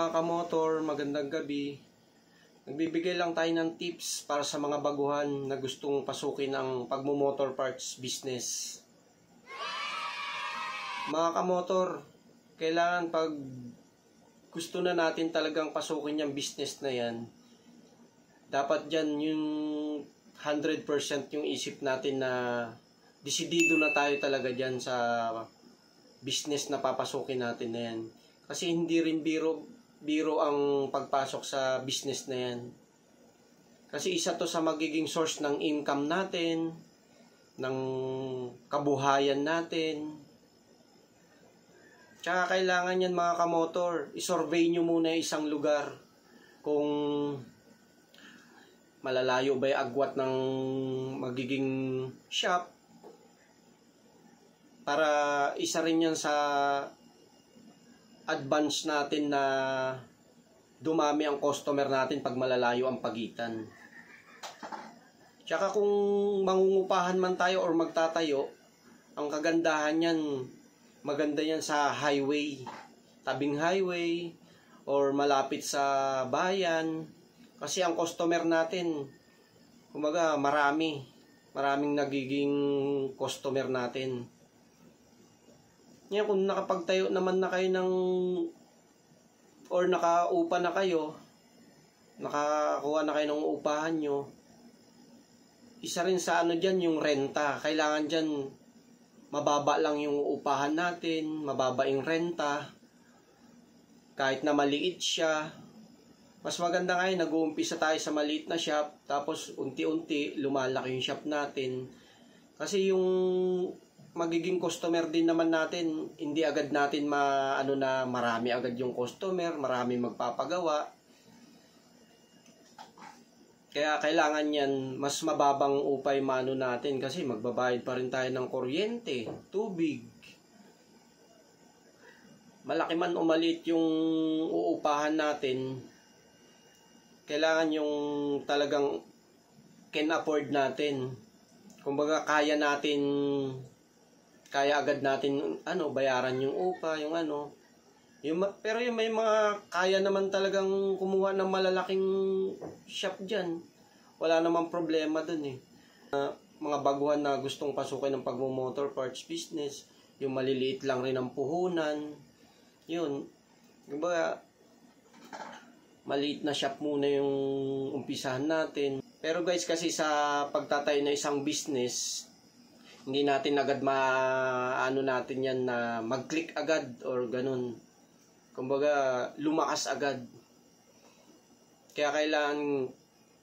mga kamotor, magandang gabi. Nagbibigay lang tayo ng tips para sa mga baguhan na gustong pasukin ang pagmumotor parts business. Mga kamotor, kailangan pag gusto na natin talagang pasukin yung business na yan, dapat dyan yung 100% yung isip natin na desidido na tayo talaga dyan sa business na papasukin natin na yan. Kasi hindi rin biro ang pagpasok sa business na yan. Kasi isa to sa magiging source ng income natin, ng kabuhayan natin. Tsaka kailangan yan mga kamotor, isurvey nyo muna isang lugar kung malalayo ba yung agwat ng magiging shop, para isa rin yan sa advance natin na dumami ang customer natin pag malalayo ang pagitan. Tsaka kung mangungupahan man tayo or magtatayo, ang kagandahan yan, maganda yan sa highway, tabing highway, or malapit sa bayan. Kasi ang customer natin, kumbaga maraming nagiging customer natin. Ngayon kung nakapagtayo naman na kayo ng, or nakaupa na kayo, nakakuha na kayo ng upahan nyo, isa rin sa ano dyan yung renta. Kailangan dyan mababa lang yung upahan natin, mababa yung renta, kahit na maliit siya. Mas maganda ngayon, nag-uumpisa tayo sa maliit na shop, tapos unti-unti lumalaki yung shop natin. Kasi yung magiging customer din naman natin, hindi agad natin marami agad yung customer, marami magpapagawa. Kaya kailangan yan, mas mababang upay mano natin kasi magbabayad pa rin tayo ng kuryente, tubig. Malaki man o maliit yung uupahan natin, kailangan yung talagang can afford natin. Kumbaga kaya agad natin bayaran yung upa, pero yung may mga kaya naman talagang kumuha ng malalaking shop dyan, wala namang problema dun eh. Mga baguhan na gustong pasukin ng pagmumotor parts business, yung maliliit lang rin ang puhunan, yun, kumbaga maliit na shop muna yung umpisahan natin. Pero guys, kasi sa pagtatayo ng isang business, hindi natin agad natin yan na mag-click agad or ganun. Kumbaga, lumakas agad. Kaya kailangan,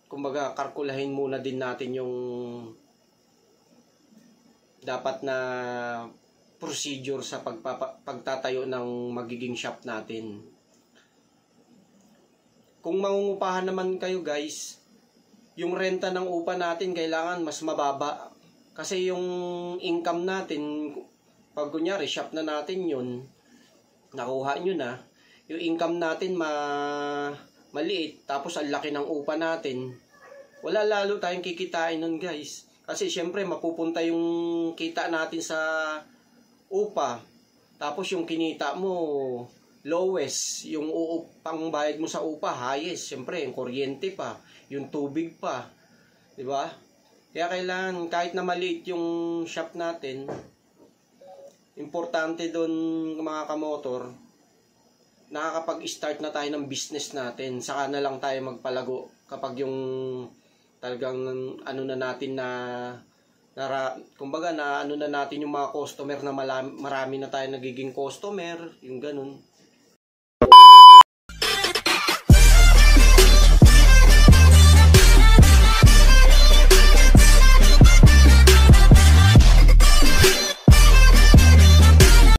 kumbaga, kalkulahin muna din natin yung dapat na procedure sa pagtatayo ng magiging shop natin. Kung mangungupahan naman kayo guys, yung renta ng upa natin kailangan mas mababa. Kasi yung income natin, pag kunyari shop na natin yun, nakuha nyo na, yung income natin maliit, tapos ang laki ng upa natin, wala lalo tayong kikitain nun guys. Kasi syempre mapupunta yung kita natin sa upa, tapos yung kinita mo lowest, yung pangbayad mo sa upa highest, syempre yung kuryente pa, yung tubig pa, di ba? Kaya kailangan, kahit na maliit yung shop natin, importante doon mga kamotor, nakakapag-start na tayo ng business natin. Saka na lang tayo magpalago kapag yung talagang kumbaga na natin yung mga customer na marami na tayo nagiging customer, yung ganun.